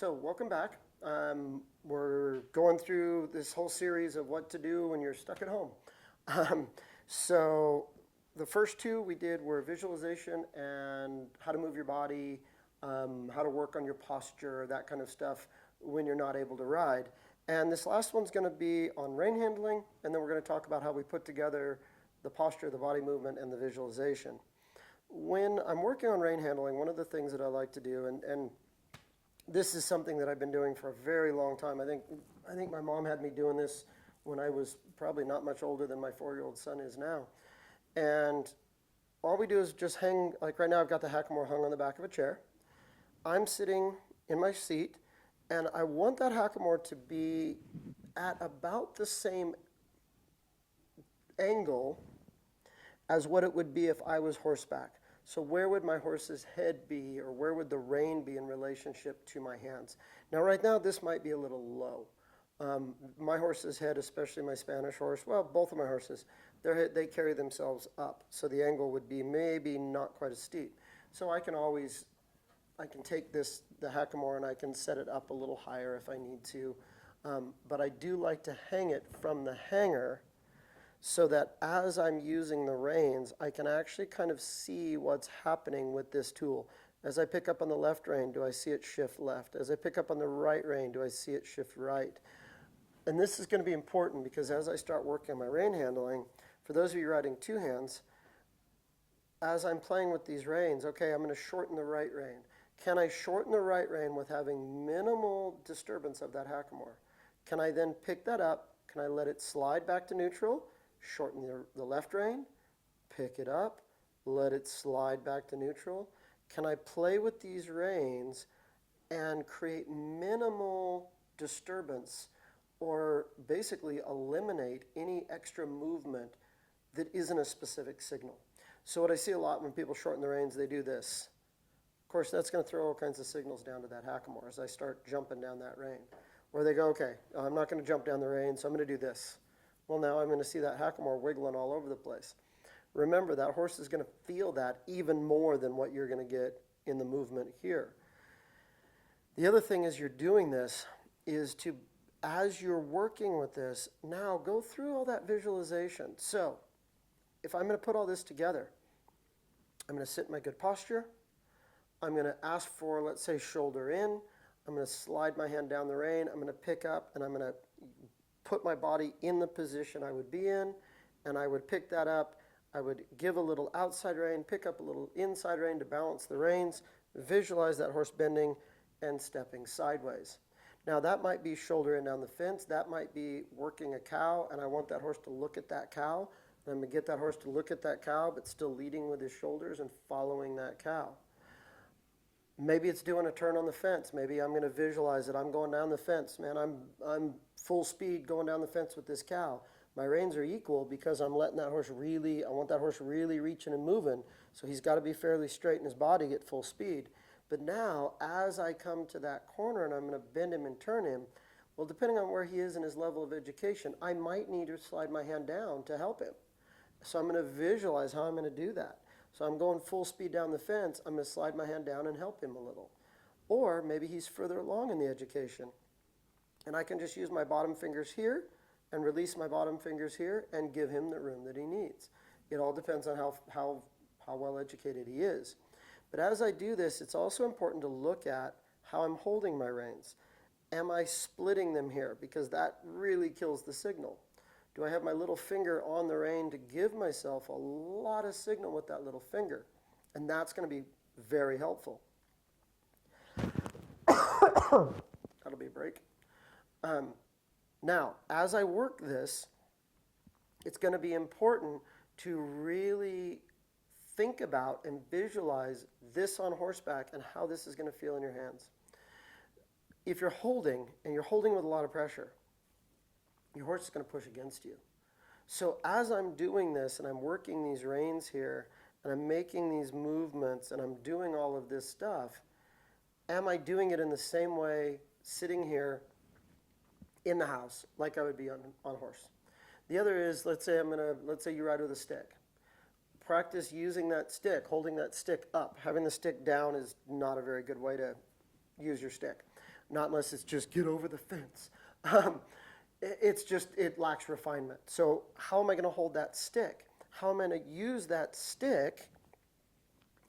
So, welcome back. We're going through this whole series of what to do when you're stuck at home. Um, so, the first two we did were visualization and how to move your body, how to work on your posture, that kind of stuff when you're not able to ride. And this last one's going to be on rein handling, and then we're going to talk about how we put together the posture, the body movement, and the visualization. When I'm working on rein handling, one of the things that I like to do, and this is something that I've been doing for a very long time. I think my mom had me doing this when I was probably not much older than my 4-year-old son is now. And all we do is just hang, like right now I've got the hackamore hung on the back of a chair. I'm sitting in my seat, and I want that hackamore to be at about the same angle as what it would be if I was horseback. So where would my horse's head be, or where would the rein be in relationship to my hands? Now, right now, this might be a little low. My horse's head, especially my Spanish horse, well, both of my horses, they carry themselves up. So the angle would be maybe not quite as steep. So I can take the hackamore, and I can set it up a little higher if I need to. But I do like to hang it from the hanger, so that as I'm using the reins, I can actually kind of see what's happening with this tool. As I pick up on the left rein, do I see it shift left? As I pick up on the right rein, do I see it shift right? And this is going to be important because as I start working on my rein handling, for those of you riding two hands, as I'm playing with these reins, okay, I'm going to shorten the right rein. Can I shorten the right rein with having minimal disturbance of that hackamore? Can I then pick that up? Can I let it slide back to neutral? Shorten the left rein, pick it up, let it slide back to neutral. Can I play with these reins and create minimal disturbance, or basically eliminate any extra movement that isn't a specific signal? So what I see a lot when people shorten the reins, they do this. Of course, that's going to throw all kinds of signals down to that hackamore as I start jumping down that rein. Where they go, okay, I'm not going to jump down the rein, so I'm going to do this. Well, now I'm going to see that hackamore wiggling all over the place. Remember, that horse is going to feel that even more than what you're going to get in the movement here. The other thing as you're doing this is to, as you're working with this, now go through all that visualization. So, if I'm going to put all this together, I'm going to sit in my good posture. I'm going to ask for, let's say, shoulder in. I'm going to slide my hand down the rein. I'm going to pick up, and I'm going to put my body in the position I would be in, and I would pick that up. I would give a little outside rein, pick up a little inside rein to balance the reins, visualize that horse bending and stepping sideways. Now that might be shoulder in down the fence, that might be working a cow, and I want that horse to look at that cow. And I'm going to get that horse to look at that cow, but still leading with his shoulders and following that cow. Maybe it's doing a turn on the fence. Maybe I'm going to visualize it. I'm going down the fence, man. I'm full speed going down the fence with this cow. My reins are equal because I'm letting that horse really, I want that horse really reaching and moving. So he's got to be fairly straight in his body at full speed. But now, as I come to that corner and I'm going to bend him and turn him, well, depending on where he is in his level of education, I might need to slide my hand down to help him. So I'm going to visualize how I'm going to do that. So I'm going full speed down the fence. I'm going to slide my hand down and help him a little. Or maybe he's further along in the education, and I can just use my bottom fingers here and release my bottom fingers here and give him the room that he needs. It all depends on how well educated he is. But as I do this, it's also important to look at how I'm holding my reins. Am I splitting them here? Because that really kills the signal. Do I have my little finger on the rein to give myself a lot of signal with that little finger? And that's going to be very helpful. That'll be a break. Now, as I work this, it's going to be important to really think about and visualize this on horseback and how this is going to feel in your hands. If you're holding, and you're holding with a lot of pressure, your horse is going to push against you. So as I'm doing this and I'm working these reins here and I'm making these movements and I'm doing all of this stuff, am I doing it in the same way sitting here in the house like I would be on horse? The other is, let's say you ride with a stick. Practice using that stick, holding that stick up. Having the stick down is not a very good way to use your stick. not unless it's just get over the fence. Um, it's just, it lacks refinement. So how am I going to hold that stick? How am I going to use that stick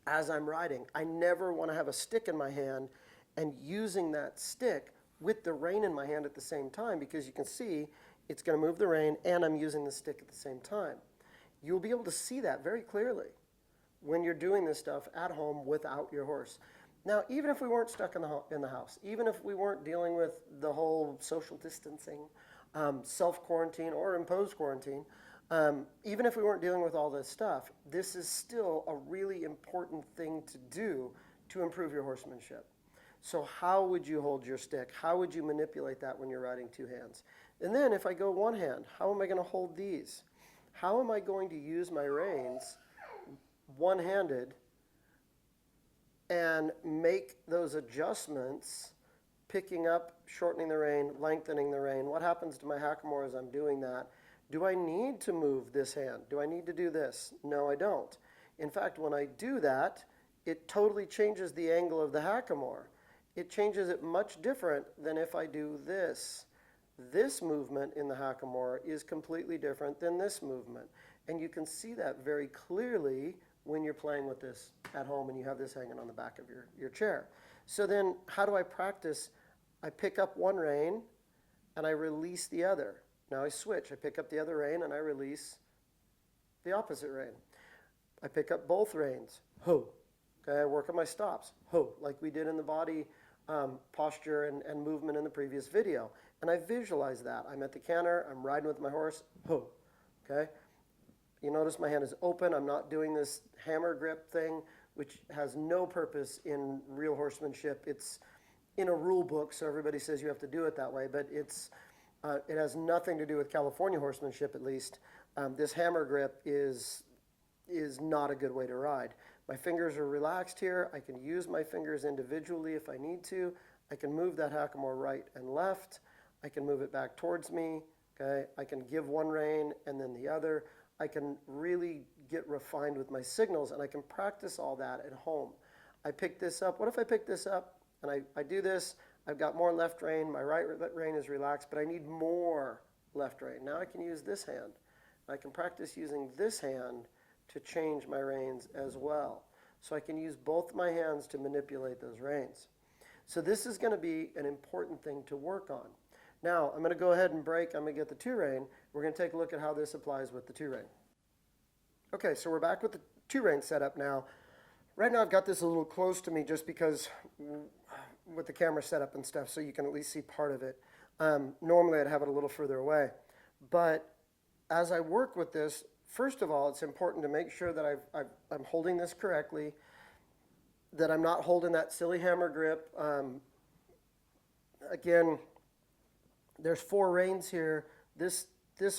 as I'm riding? I never want to have a stick in my hand and using that stick with the rein in my hand at the same time, because you can see it's going to move the rein and I'm using the stick at the same time. You'll be able to see that very clearly when you're doing this stuff at home without your horse. Now, even if we weren't stuck in the house, even if we weren't dealing with the whole social distancing, self-quarantine or imposed quarantine, even if we weren't dealing with all this stuff, this is still a really important thing to do to improve your horsemanship. So how would you hold your stick? How would you manipulate that when you're riding two hands? And then if I go one hand, how am I going to hold these? How am I going to use my reins one-handed and make those adjustments, picking up, shortening the rein, lengthening the rein? What happens to my hackamore as I'm doing that? Do I need to move this hand? Do I need to do this? No, I don't. In fact, when I do that, it totally changes the angle of the hackamore. It changes it much different than if I do this. This movement in the hackamore is completely different than this movement. And you can see that very clearly when you're playing with this at home and you have this hanging on the back of your chair. So then how do I practice? I pick up one rein and I release the other. Now I switch. I pick up the other rein and I release the opposite rein. I pick up both reins. Ho. Okay, I work on my stops. Ho, like we did in the body posture and movement in the previous video. And I visualize that. I'm at the canter. I'm riding with my horse. Ho. Okay. You notice my hand is open. I'm not doing this hammer grip thing, which has no purpose in real horsemanship. It's in a rule book, so everybody says you have to do it that way, but it has nothing to do with California horsemanship, at least. This hammer grip is not a good way to ride. My fingers are relaxed here. I can use my fingers individually if I need to. I can move that hackamore right and left. I can move it back towards me. Okay, I can give one rein and then the other. I can really get refined with my signals, and I can practice all that at home. I pick this up. What if I pick this up and I do this? I've got more left rein. My right rein is relaxed, but I need more left rein. Now I can use this hand. I can practice using this hand to change my reins as well. So I can use both my hands to manipulate those reins. So this is going to be an important thing to work on. Now, I'm going to go ahead and break. I'm going to get the two rein. We're going to take a look at how this applies with the two rein. Okay, so we're back with the two rein setup now. Right now I've got this a little close to me just because with the camera setup and stuff, so you can at least see part of it. Normally I'd have it a little further away. But as I work with this, first of all, it's important to make sure that I'm holding this correctly, that I'm not holding that silly hammer grip. Again, there's 4 reins here. This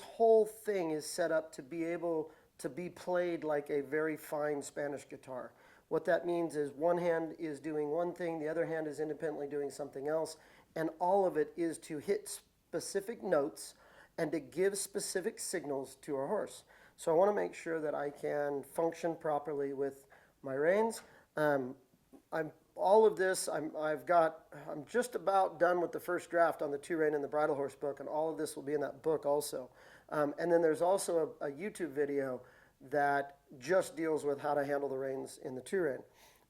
whole thing is set up to be able to be played like a very fine Spanish guitar. What that means is one hand is doing one thing, the other hand is independently doing something else, and all of it is to hit specific notes and to give specific signals to our horse. So I want to make sure that I can function properly with my reins. All of this, I'm just about done with the first draft on the two rein and the bridle horse book, and all of this will be in that book also. And then there's also a YouTube video that just deals with how to handle the reins in the two rein.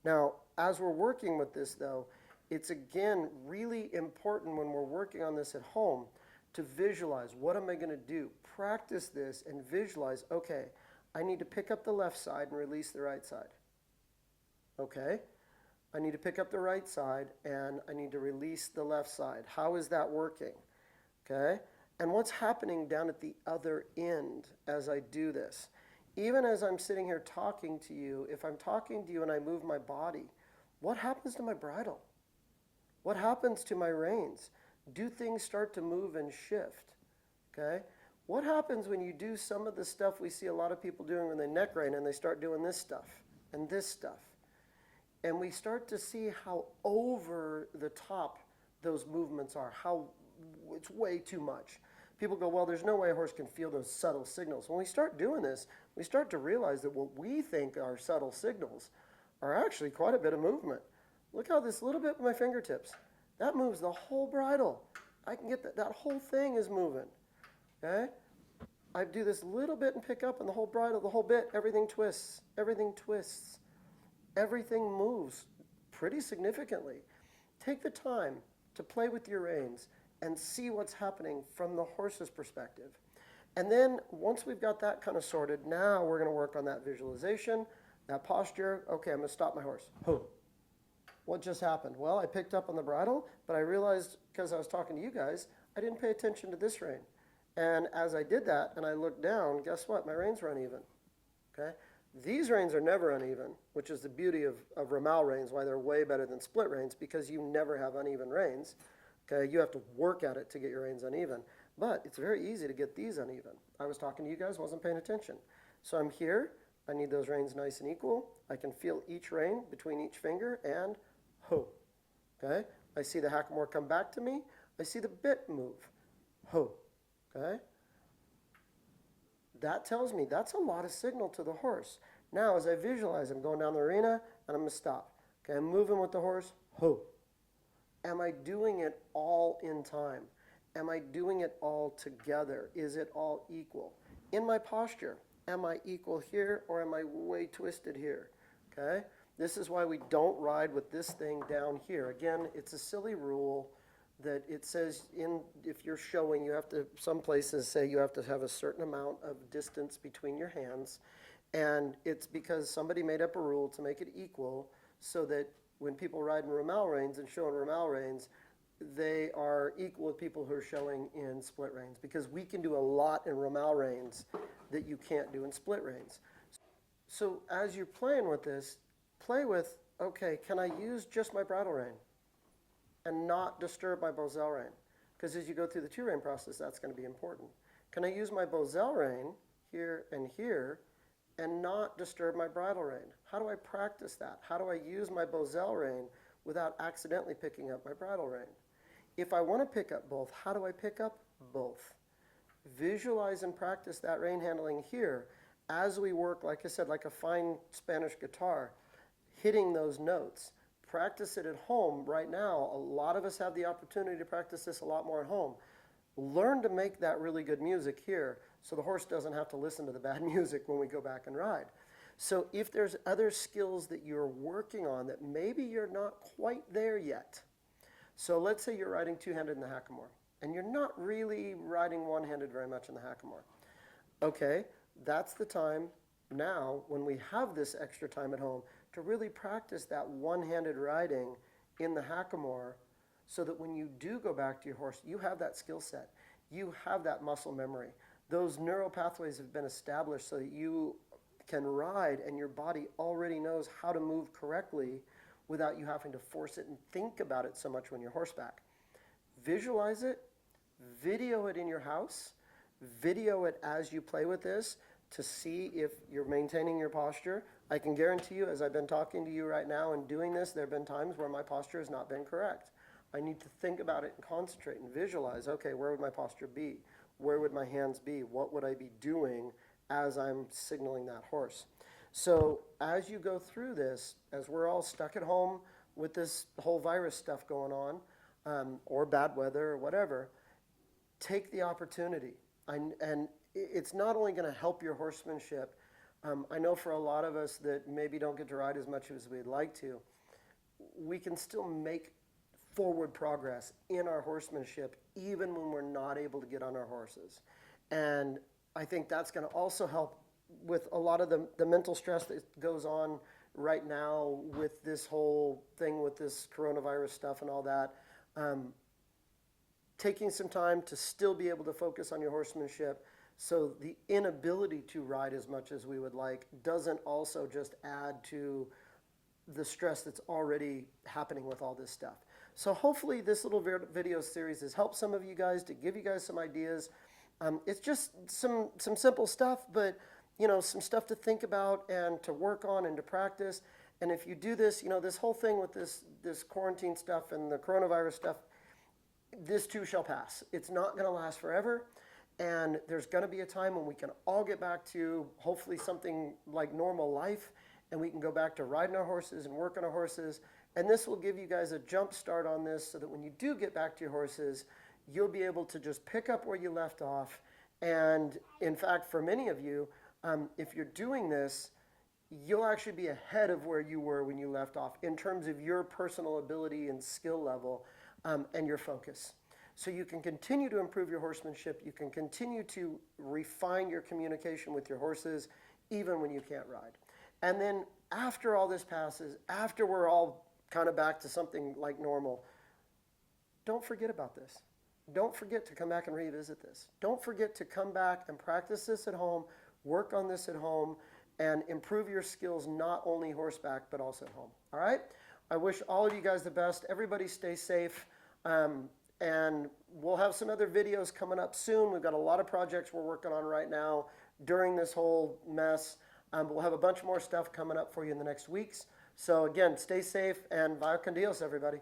Now, as we're working with this though, it's again really important when we're working on this at home to visualize, what am I going to do? Practice this and visualize, okay, I need to pick up the left side and release the right side. Okay, I need to pick up the right side and I need to release the left side. How is that working? Okay, and what's happening down at the other end as I do this? Even as I'm sitting here talking to you, if I'm talking to you and I move my body, what happens to my bridle? What happens to my reins? Do things start to move and shift? Okay? What happens when you do some of the stuff we see a lot of people doing when they neck rein and they start doing this stuff and this stuff? And we start to see how over the top those movements are, how it's way too much. People go, well, there's no way a horse can feel those subtle signals. When we start doing this, we start to realize that what we think are subtle signals are actually quite a bit of movement. Look how this little bit with my fingertips. That moves the whole bridle. I can get that whole thing is moving. Okay? I do this little bit and pick up, and the whole bridle, the whole bit, everything twists. Everything twists. Everything moves pretty significantly. Take the time to play with your reins and see what's happening from the horse's perspective. And then once we've got that kind of sorted, now we're going to work on that visualization, that posture. Okay, I'm going to stop my horse. Ho. What just happened? Well, I picked up on the bridle, but I realized because I was talking to you guys, I didn't pay attention to this rein. And as I did that and I looked down, guess what? My reins were uneven. Okay? These reins are never uneven, which is the beauty of ramal reins, why they're way better than split reins, because you never have uneven reins. Okay? You have to work at it to get your reins uneven. But it's very easy to get these uneven. I was talking to you guys, wasn't paying attention. So I'm here. I need those reins nice and equal. I can feel each rein between each finger and ho. Okay? I see the hackamore come back to me. I see the bit move. Ho. Okay? That tells me that's a lot of signal to the horse. Now, as I visualize, I'm going down the arena and I'm going to stop. Okay, I'm moving with the horse. Ho. Am I doing it all in time? Am I doing it all together? Is it all equal? In my posture, am I equal here or am I way twisted here? Okay? This is why we don't ride with this thing down here. Again, it's a silly rule that it says if you're showing, you have to, some places say you have to have a certain amount of distance between your hands. And it's because somebody made up a rule to make it equal so that when people ride in ramal reins and show in ramal reins, they are equal with people who are showing in split reins, because we can do a lot in ramal reins that you can't do in split reins. So as you're playing with this, play with, okay, can I use just my bridle rein and not disturb my Bosel rein? Because as you go through the two rein process, that's going to be important. Can I use my Bosel rein here and not disturb my bridle rein? How do I practice that? How do I use my Bosel rein without accidentally picking up my bridle rein? If I want to pick up both, how do I pick up both? Visualize and practice that rein handling here as we work, like I said, like a fine Spanish guitar, hitting those notes. Practice it at home. Right now, a lot of us have the opportunity to practice this a lot more at home. Learn to make that really good music here so the horse doesn't have to listen to the bad music when we go back and ride. So if there's other skills that you're working on that maybe you're not quite there yet. So let's say you're riding two-handed in the hackamore, and you're not really riding one-handed very much in the hackamore. Okay, that's the time now when we have this extra time at home to really practice that one-handed riding in the hackamore so that when you do go back to your horse, you have that skill set. You have that muscle memory. Those neural pathways have been established so that you can ride and your body already knows how to move correctly without you having to force it and think about it so much when you're horseback. Visualize it, video it in your house, video it as you play with this to see if you're maintaining your posture. I can guarantee you, as I've been talking to you right now and doing this, there have been times where my posture has not been correct. I need to think about it and concentrate and visualize, okay, where would my posture be? Where would my hands be? What would I be doing as I'm signaling that horse? So as you go through this, as we're all stuck at home with this whole virus stuff going on, or bad weather or whatever, take the opportunity. And it's not only going to help your horsemanship. I know for a lot of us that maybe don't get to ride as much as we'd like to, we can still make forward progress in our horsemanship even when we're not able to get on our horses. And I think that's going to also help with a lot of the mental stress that goes on right now with this whole thing with this coronavirus stuff and all that. Taking some time to still be able to focus on your horsemanship so the inability to ride as much as we would like doesn't also just add to the stress that's already happening with all this stuff. So hopefully this little video series has helped some of you guys, to give you guys some ideas. It's just some simple stuff, but you know, some stuff to think about and to work on and to practice. And if you do this, you know, this whole thing with this quarantine stuff and the coronavirus stuff, this too shall pass. It's not going to last forever. And there's going to be a time when we can all get back to hopefully something like normal life, and we can go back to riding our horses and working our horses And this will give you guys a jump start on this so that when you do get back to your horses, you'll be able to just pick up where you left off. And in fact, for many of you, if you're doing this, you'll actually be ahead of where you were when you left off in terms of your personal ability and skill level and your focus. So you can continue to improve your horsemanship. You can continue to refine your communication with your horses, even when you can't ride. And then after all this passes, after we're all kind of back to something like normal, don't forget about this. Don't forget to come back and revisit this. Don't forget to come back and practice this at home, work on this at home, and improve your skills not only horseback, but also at home. All right? I wish all of you guys the best. Everybody stay safe. And we'll have some other videos coming up soon. We've got a lot of projects we're working on right now during this whole mess. But we'll have a bunch more stuff coming up for you in the next weeks. So again, stay safe and vaya con Dios, everybody.